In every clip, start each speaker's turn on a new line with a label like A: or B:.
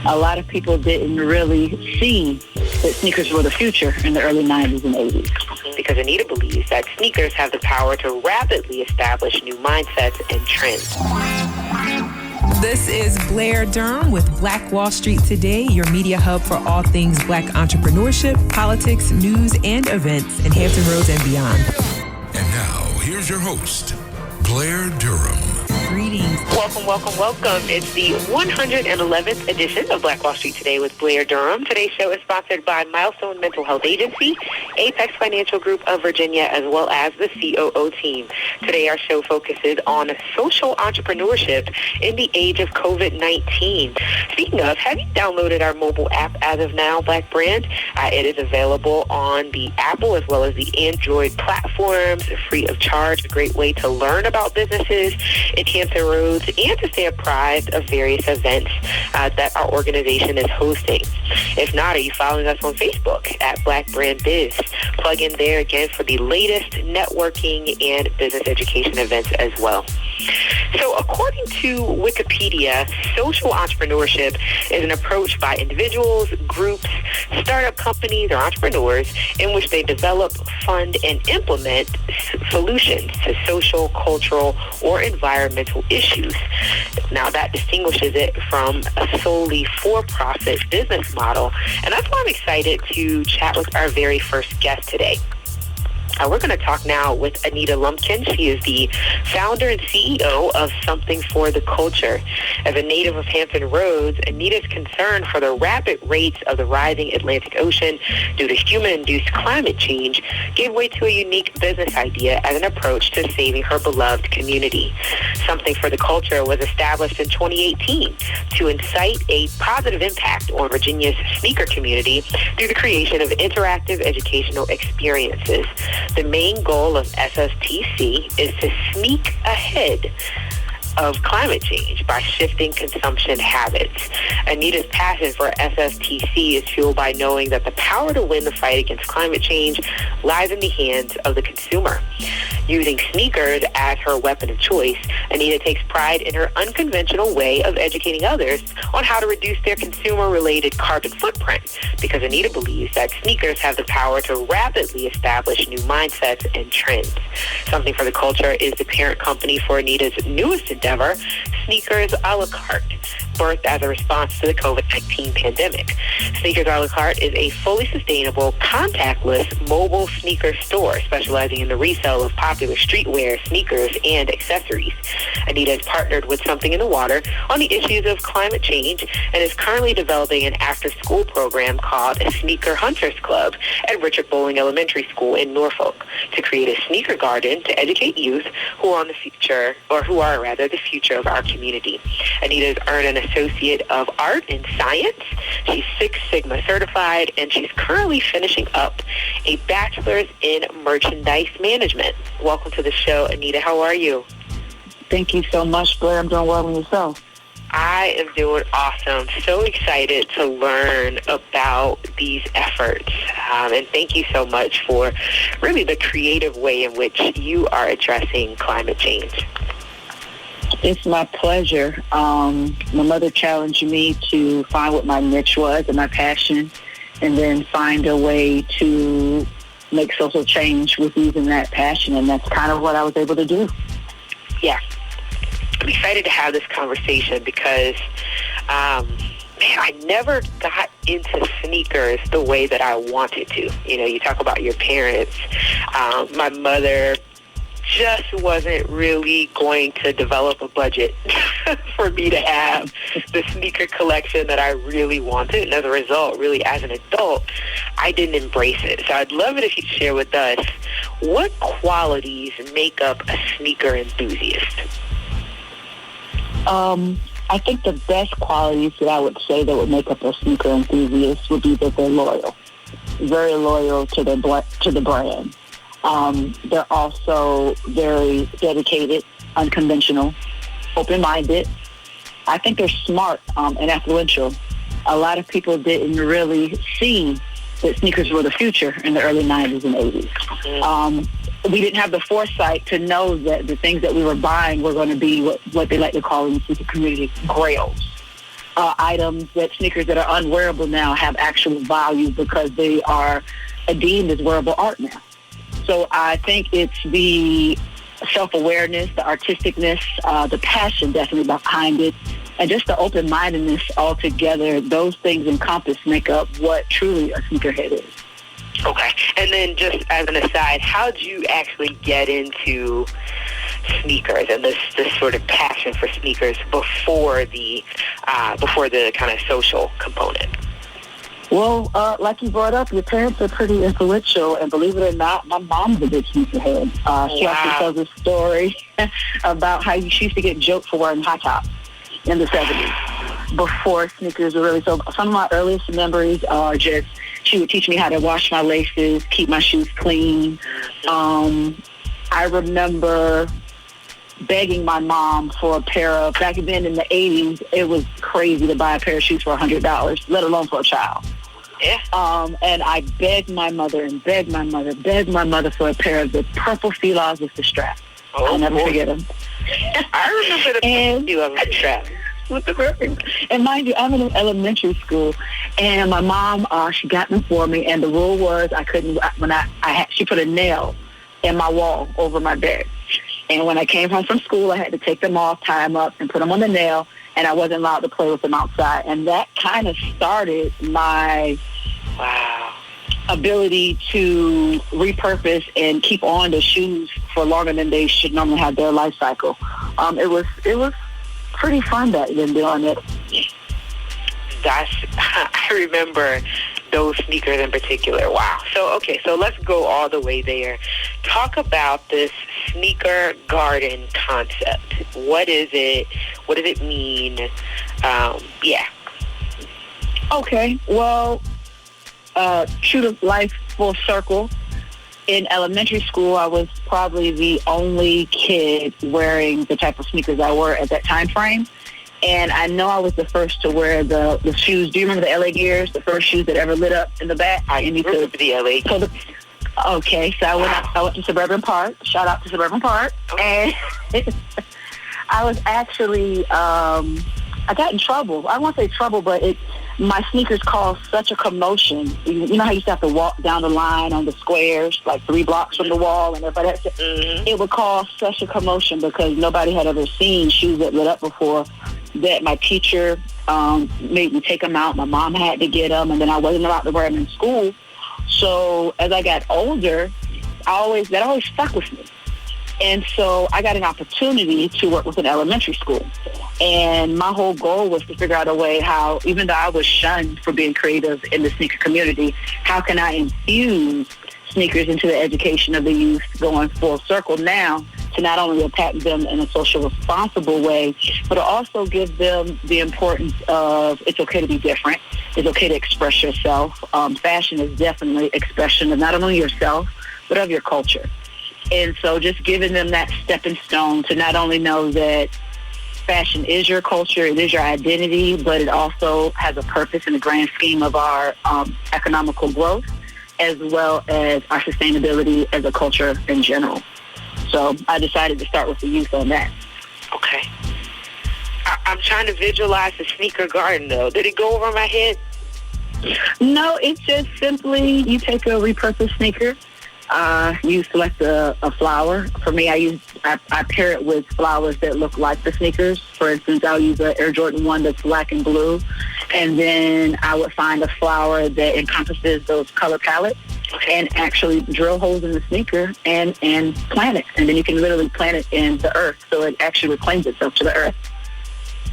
A: A lot of people didn't really see that sneakers were the future in the early 90s and 80s.
B: Because Anita believes that sneakers have the power to rapidly establish new mindsets and trends.
C: This is Blair Durham with Black Wall Street Today, your media hub for all things Black entrepreneurship, politics, news, and events in Hampton Roads and beyond.
D: And now, here's your host, Blair Durham.
C: Greetings.
B: Welcome. It's the 111th edition of Black Wall Street Today with Blair Durham. Today's show is sponsored by Milestone Mental Health Agency, Apex Financial Group of Virginia, as well as the COO team. Today our show focuses on social entrepreneurship in the age of COVID-19. Speaking of, have you downloaded our mobile app as of now, Black Brand? It is available on the Apple as well as the Android platforms, free of charge, a great way to learn about businesses in Hampton Roads and to stay apprised of various events that our organization is hosting. If not, are you following us on Facebook at Black Brand Biz? Plug in there again for the latest networking and business education events as well. So according to Wikipedia, social entrepreneurship is an approach by individuals, groups, startup companies, or entrepreneurs in which they develop, fund, and implement solutions to social, cultural, or environmental issues. Now, that distinguishes it from a solely for-profit business model, and that's why I'm excited to chat with our very first guest today. We're going to talk now with Anita Lumpkin. She is the founder and CEO of Something for the Culture. As a native of Hampton Roads, Anita's concern for the rapid rates of the rising Atlantic Ocean due to human-induced climate change gave way to a unique business idea as an approach to saving her beloved community. Something for the Culture was established in 2018 to incite a positive impact on Virginia's sneaker community through the creation of interactive educational experiences. The main goal of SFTC is to sneak ahead of climate change by shifting consumption habits. Anita's passion for SFTC is fueled by knowing that the power to win the fight against climate change lies in the hands of the consumer. Using sneakers as her weapon of choice, Anita takes pride in her unconventional way of educating others on how to reduce their consumer-related carbon footprint, because Anita believes that sneakers have the power to rapidly establish new mindsets and trends. Something for the Culture is the parent company for Anita's newest endeavor, Sneakers a la carte, birthed as a response to the COVID-19 pandemic. Sneakers a la carte is a fully sustainable, contactless mobile sneaker store specializing in the resale of popular streetwear, sneakers, and accessories. Anita has partnered with Something in the Water on the issues of climate change and is currently developing an after-school program called Sneaker Hunters Club at Richard Bowling Elementary School in Norfolk to create a sneaker garden to educate youth who are the future of our community. Anita has earned an Associate of Art in Science. She's Six Sigma certified, and she's currently finishing up a bachelor's in merchandise management. Welcome to the show, Anita. How are you?
A: Thank you so much, Blair. I'm doing well with yourself.
B: I am doing awesome. So excited to learn about these efforts. And thank you so much for really the creative way in which you are addressing climate change.
A: It's my pleasure. My mother challenged me to find what my niche was and my passion, and then find a way to make social change with using that passion, and that's kind of what I was able to do.
B: Yeah. I'm excited to have this conversation because I never got into sneakers the way that I wanted to. You know, you talk about your parents. My mother just wasn't really going to develop a budget for me to have the sneaker collection that I really wanted. And as a result, really as an adult, I didn't embrace it. So I'd love it if you'd share with us what qualities make up a sneaker enthusiast.
A: I think the best qualities that I would say that would make up a sneaker enthusiast would be that they're loyal, very loyal to the brand. They're also very dedicated, unconventional, open-minded. I think they're smart and influential. A lot of people didn't really see that sneakers were the future in the early 90s and 80s. We didn't have the foresight to know that the things that we were buying were going to be what they like to call in the sneaker community grails. items, that sneakers that are unwearable now have actual value because they are deemed as wearable art now. So I think it's the self-awareness, the artisticness, the passion definitely behind it, and just the open-mindedness altogether. Those things make up what truly a sneakerhead is.
B: Okay. And then just as an aside, how did you actually get into sneakers and this sort of passion for sneakers before the kind of social component?
A: Well, like you brought up, your parents are pretty influential, and believe it or not, my mom's a big sneakerhead. She actually tells a story about how she used to get joked for wearing high tops in the 70s before sneakers were really so. Some of my earliest memories are just she would teach me how to wash my laces, keep my shoes clean. I remember begging my mom for a pair of, back then in the 80s, it was crazy to buy a pair of shoes for $100, let alone for a child.
B: Yeah.
A: And I begged my mother for a pair of the purple Filas with the strap. I'll never forget them.
B: I remember the Fila with the strap.
A: With the perfect. And mind you, I'm in elementary school, and my mom, she got them for me, and the rule was she put a nail in my wall over my bed. And when I came home from school, I had to take them off, tie them up, and put them on the nail, and I wasn't allowed to play with them outside. And that kind of started my ability to repurpose and keep on the shoes for longer than they should normally have their life cycle. It was pretty fun back then doing it.
B: I remember those sneakers in particular. Wow. So let's go all the way there. Talk about this sneaker garden concept. What is it? What does it mean?
A: Okay. Well, true to life, full circle. In elementary school, I was probably the only kid wearing the type of sneakers I wore at that time frame. And I know I was the first to wear the shoes. Do you remember the LA Gears, the first shoes that ever lit up in the back?
B: I remember the LA Gears.
A: Okay, so I went to Suburban Park. Shout out to Suburban Park.
B: Okay.
A: And I was actually, I got in trouble. I won't say trouble, but my sneakers caused such a commotion. You know how you used to have to walk down the line on the squares, like 3 blocks from the wall, and everybody had to, it would cause such a commotion because nobody had ever seen shoes that lit up before, that my teacher made me take them out. My mom had to get them, and then I wasn't allowed to wear them in school. So as I got older, that always stuck with me. And so I got an opportunity to work with an elementary school. And my whole goal was to figure out a way how, even though I was shunned for being creative in the sneaker community, how can I infuse sneakers into the education of the youth, going full circle now to not only attack them in a social responsible way, but to also give them the importance of it's okay to be different. It's okay to express yourself. Fashion is definitely expression of not only yourself, but of your culture. And so just giving them that stepping stone to not only know that fashion is your culture, it is your identity, but it also has a purpose in the grand scheme of our economical growth, as well as our sustainability as a culture in general. So I decided to start with the youth on that.
B: Okay. I'm trying to visualize the sneaker garden, though. Did it go over my head?
A: No, it's just simply you take a repurposed sneaker. You select a flower. For me, I pair it with flowers that look like the sneakers. For instance, I'll use an Air Jordan 1 that's black and blue. And then I would find a flower that encompasses those color palettes and actually drill holes in the sneaker and plant it. And then you can literally plant it in the earth. So it actually reclaims itself to the earth.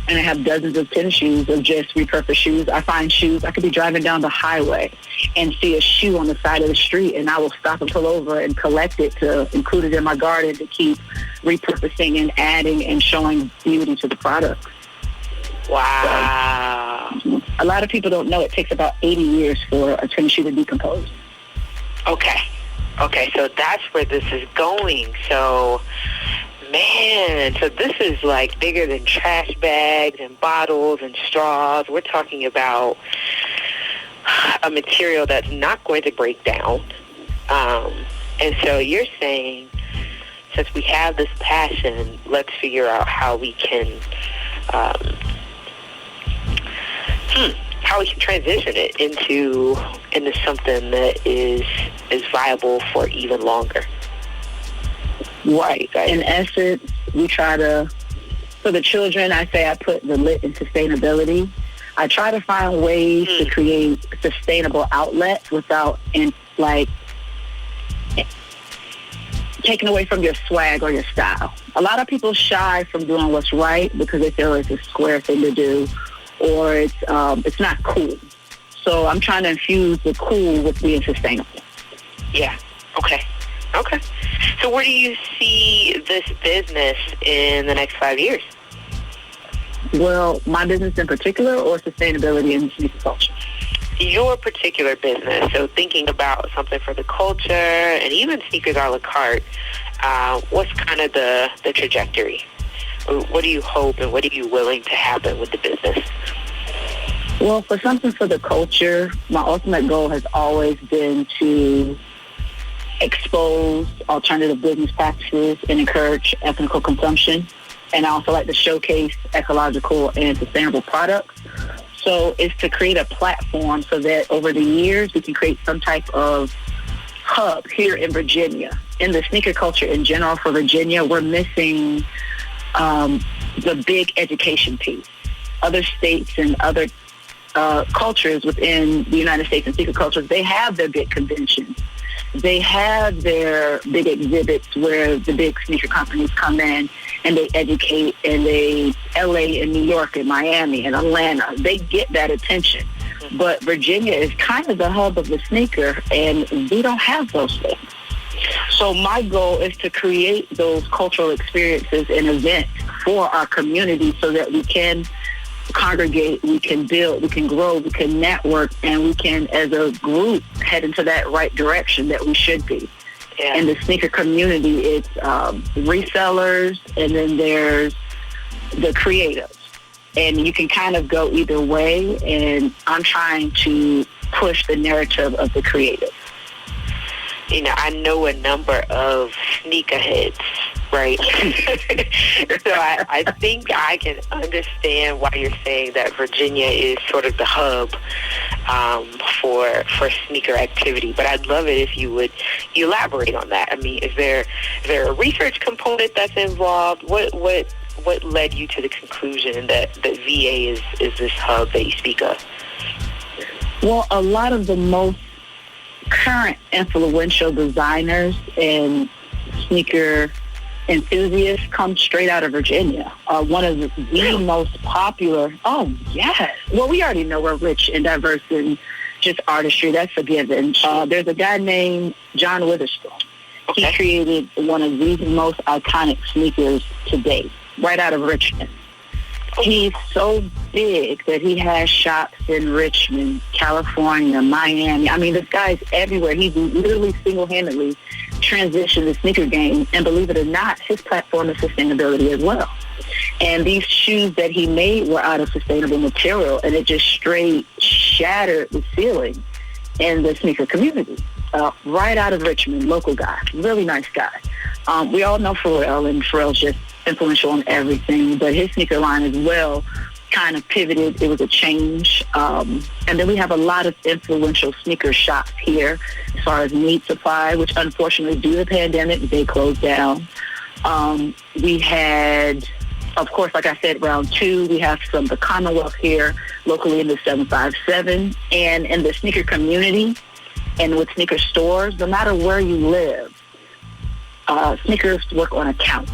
A: And I have dozens of tennis shoes of just repurposed shoes. I find shoes, I could be driving down the highway and see a shoe on the side of the street, and I will stop and pull over and collect it to include it in my garden to keep repurposing and adding and showing beauty to the product.
B: Wow.
A: So, a lot of people don't know it takes about 80 years for a tennis shoe to decompose.
B: Okay, so that's where this is going. So, man, so this is like bigger than trash bags and bottles and straws. We're talking about a material that's not going to break down. And so you're saying, since we have this passion, let's figure out how we can how we can transition it into something that is viable for even longer.
A: Right. In essence, we try to, for the children, I say I put the lit in sustainability. I try to find ways to create sustainable outlets without, taking away from your swag or your style. A lot of people shy from doing what's right because they feel it's a square thing to do, or it's not cool. So I'm trying to infuse the cool with being sustainable.
B: Yeah. Okay. So where do you see this business in the next 5 years?
A: Well, my business in particular, or sustainability and sneaker culture?
B: Your particular business. So thinking about something for the culture and even sneakers a la carte, what's kind of the trajectory? What do you hope and what are you willing to happen with the business?
A: Well, for something for the culture, my ultimate goal has always been to expose alternative business practices and encourage ethical consumption. And I also like to showcase ecological and sustainable products. So it's to create a platform so that over the years we can create some type of hub here in Virginia. In the sneaker culture in general for Virginia, we're missing the big education piece. Other states and other cultures within the United States and sneaker cultures, they have their big conventions. They have their big exhibits where the big sneaker companies come in and they educate, and LA and New York and Miami and Atlanta, they get that attention. But Virginia is kind of the hub of the sneaker, and we don't have those things. So my goal is to create those cultural experiences and events for our community so that we can congregate, we can build, we can grow, we can network, and we can, as a group, head into that right direction that we should be. Yeah. In the sneaker community, it's resellers, and then there's the creatives. And you can kind of go either way, and I'm trying to push the narrative of the creative.
B: You know, I know a number of sneakerheads, right? So I think I can understand why you're saying that Virginia is sort of the hub for sneaker activity. But I'd love it if you would elaborate on that. I mean, is there a research component that's involved? What led you to the conclusion that VA is this hub that you speak of?
A: Well, a lot of the most current influential designers and sneaker enthusiasts come straight out of Virginia. One of the most popular. Oh, yes. Well, we already know we're rich and diverse in just artistry. That's a given. There's a guy named John Witherspoon. Okay. He created one of the most iconic sneakers to date, right out of Richmond. He's so big that he has shops in Richmond, California, Miami. I mean, this guy's everywhere. He's literally single-handedly transitioned the sneaker game. And believe it or not, his platform is sustainability as well. And these shoes that he made were out of sustainable material, and it just straight shattered the ceiling in the sneaker community. Right out of Richmond, local guy, really nice guy. We all know Pharrell, and Pharrell's just influential on everything, but his sneaker line as well kind of pivoted. It was a change. And then we have a lot of influential sneaker shops here as far as Need Supply, which unfortunately due to the pandemic, they closed down. We had, of course, like I said, round two, we have from the Commonwealth here locally in the 757, and in the sneaker community and with sneaker stores, no matter where you live, sneakers work on accounts.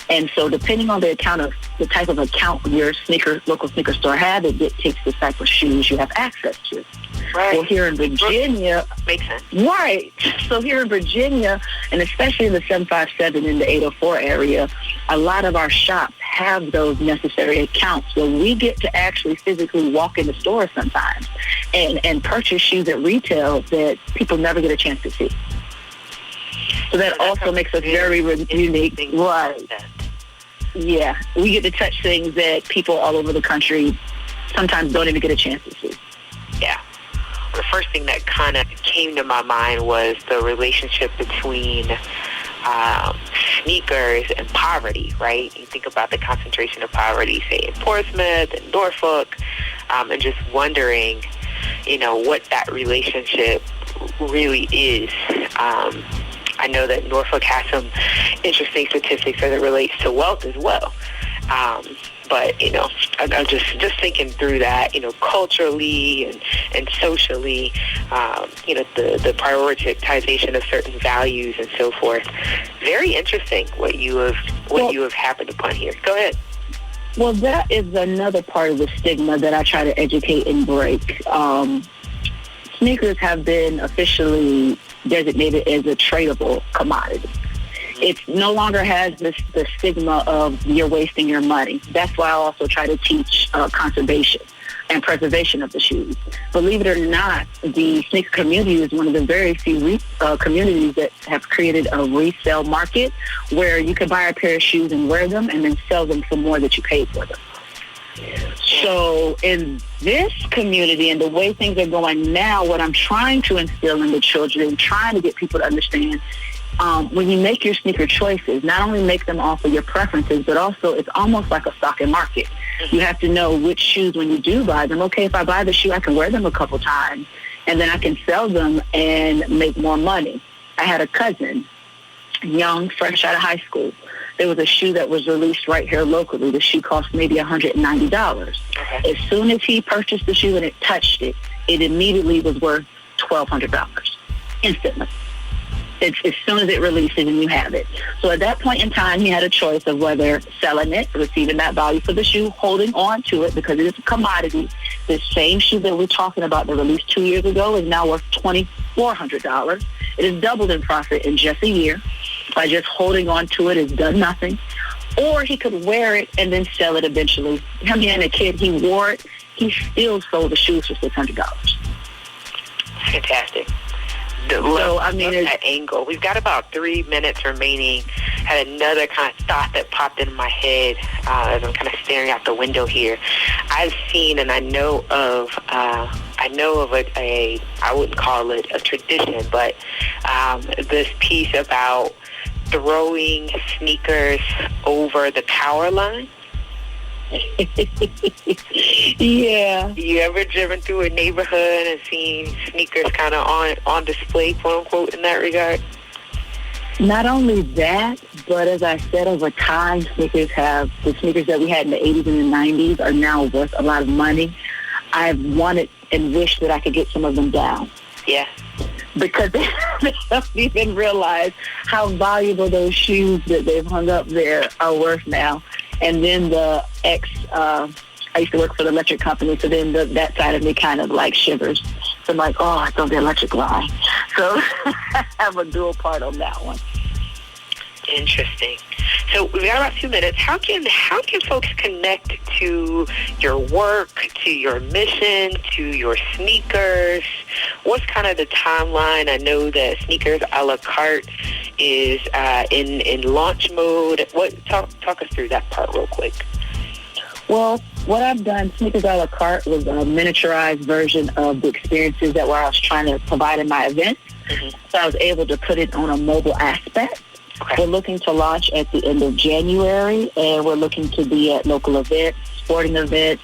A: And so depending on the type of account your local sneaker store has, it dictates the type of shoes you have access to. Right. Well, here in Virginia...
B: Makes sense.
A: Right. So here in Virginia, and especially in the 757 and the 804 area, a lot of our shops have those necessary accounts. So we get to actually physically walk in the store sometimes and purchase shoes at retail that people never get a chance to see. So that also makes us very unique. Right. Yeah. We get to touch things that people all over the country sometimes don't even get a chance to see.
B: Yeah. The first thing that kind of came to my mind was the relationship between sneakers and poverty, right? You think about the concentration of poverty, say, in Portsmouth and Norfolk. and just wondering, what that relationship really is. I know that Norfolk has some interesting statistics as it relates to wealth as well. But, I'm just thinking through that, culturally and socially, the prioritization of certain values and so forth. Very interesting what you have happened upon here. Go ahead.
A: Well, that is another part of the stigma that I try to educate and break. Sneakers have been officially designated as a tradable commodity. It no longer has the stigma of you're wasting your money. That's why I also try to teach conservation and preservation of the shoes. Believe it or not, the sneaker community is one of the very few communities that have created a resale market where you can buy a pair of shoes and wear them and then sell them for more that you paid for them. So in this community and the way things are going now, what I'm trying to instill in the children, trying to get people to understand, when you make your sneaker choices, not only make them off of your preferences, but also it's almost like a stock and market. You have to know which shoes, when you do buy them, okay, if I buy the shoe, I can wear them a couple times, and then I can sell them and make more money. I had a cousin, young, fresh out of high school. There was a shoe that was released right here locally. The shoe cost maybe $190. Okay. As soon as he purchased the shoe and it touched it, it immediately was worth $1,200 instantly. It's as soon as it releases and you have it. So at that point in time, he had a choice of whether selling it, receiving that value for the shoe, holding on to it because it is a commodity. The same shoe that we're talking about that released 2 years ago is now worth $2,400. It has doubled in profit in just a year. By just holding on to it, it's done nothing. Or he could wear it and then sell it eventually. Him being a kid, he wore it. He still sold the shoes for $600.
B: Fantastic. That angle. We've got about 3 minutes remaining. Had another kind of thought that popped into my head as I'm kind of staring out the window here. I've seen and I know of a I wouldn't call it a tradition, but this piece about throwing sneakers over the power line.
A: Yeah.
B: You ever driven through a neighborhood and seen sneakers kind of on display, quote unquote, in that regard?
A: Not only that, but as I said, over time, the sneakers that we had in the 80s and the 90s are now worth a lot of money. I've wanted and wished that I could get some of them down.
B: Yeah.
A: Because they don't even realize how valuable those shoes that they've hung up there are worth now. And then I used to work for the electric company, so then that side of me kind of like shivers. So I'm like, oh, it's on the electric line. So I have a dual part on that one.
B: Interesting. So we've got about 2 minutes. How can folks connect to your work, to your mission, to your sneakers? What's kind of the timeline? I know that Sneakers a la carte is in launch mode. Talk us through that part real quick.
A: Well, what I've done, Sneakers a la carte was a miniaturized version of the experiences that I was trying to provide in my events. Mm-hmm. So I was able to put it on a mobile aspect. Okay. We're looking to launch at the end of January, and we're looking to be at local events, sporting events,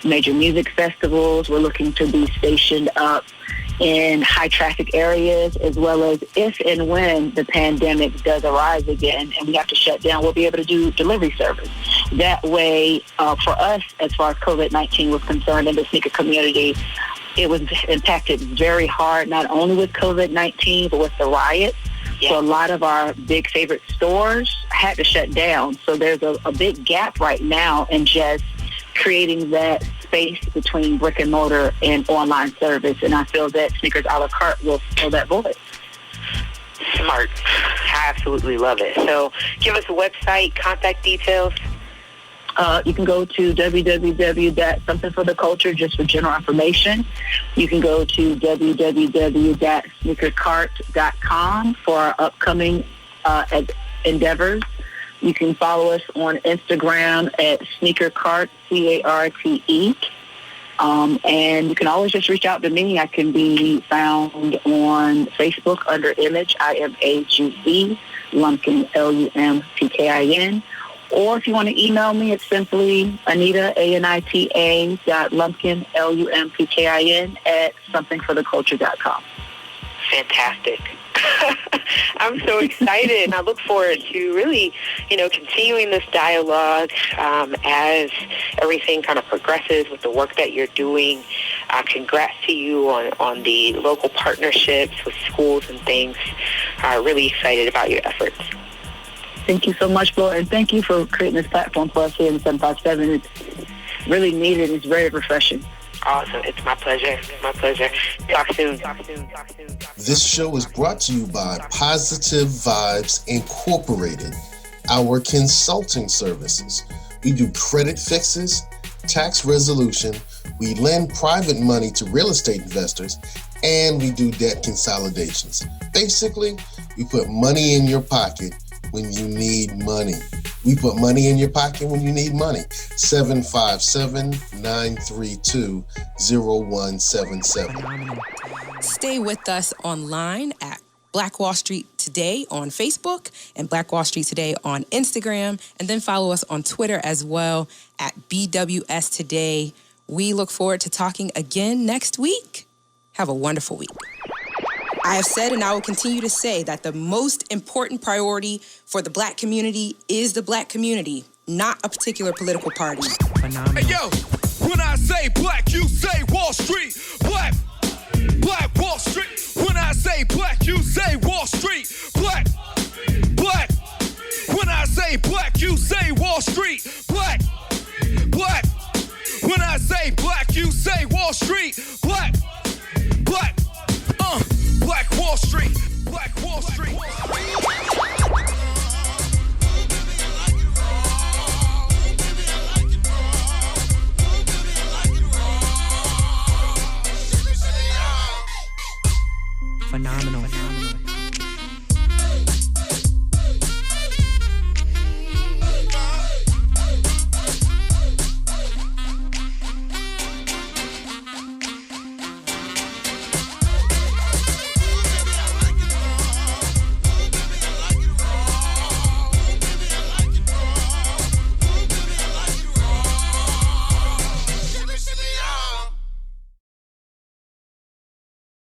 A: major music festivals. We're looking to be stationed up in high-traffic areas, as well as if and when the pandemic does arise again and we have to shut down, we'll be able to do delivery service. That way, for us, as far as COVID-19 was concerned in the sneaker community, it was impacted very hard, not only with COVID-19, but with the riots. Yeah. So a lot of our big favorite stores had to shut down. So there's a big gap right now in just creating that space between brick and mortar and online service. And I feel that Sneakers a la carte will fill that void.
B: Smart. I absolutely love it. So give us a website, contact details.
A: You can go to www.somethingfortheculture just for general information. You can go to www.sneakercart.com for our upcoming endeavors. You can follow us on Instagram at sneakercart, CARTE. And you can always just reach out to me. I can be found on Facebook under Image, IMAGE, Lumpkin, LUMPKIN. Or if you want to email me, it's simply Anita, ANITA, Lumpkin, LUMPKIN, at somethingfortheculture.com.
B: Fantastic. I'm so excited, and I look forward to really, continuing this dialogue as everything kind of progresses with the work that you're doing. Congrats to you on the local partnerships with schools and things. Really excited about your efforts.
A: Thank you so much, Flo, and thank you for creating this platform for us here in 757. It's really needed. It's very refreshing.
B: Awesome. It's my pleasure. My pleasure. Talk soon.
E: This show is brought to you by Positive Vibes Incorporated, our consulting services. We do credit fixes, tax resolution, we lend private money to real estate investors, and we do debt consolidations. Basically, we put money in your pocket when you need money. We put money in your pocket when you need money. 757-932-0177.
C: Stay with us online at Black Wall Street Today on Facebook and Black Wall Street Today on Instagram. And then follow us on Twitter as well at BWS Today. We look forward to talking again next week. Have a wonderful week. I have said and I will continue to say that the most important priority for the Black community is the Black community, not a particular political party. Phenomenal.
F: Hey, yo, when I say Black, you say Wall Street. Black Wall Street. When I say Black, you say Wall Street. Black. When I say Black, you say Wall Street. Black. When I say Black, you say Wall Street. Black. Black Wall Street. Black Wall Street.
C: Phenomenal.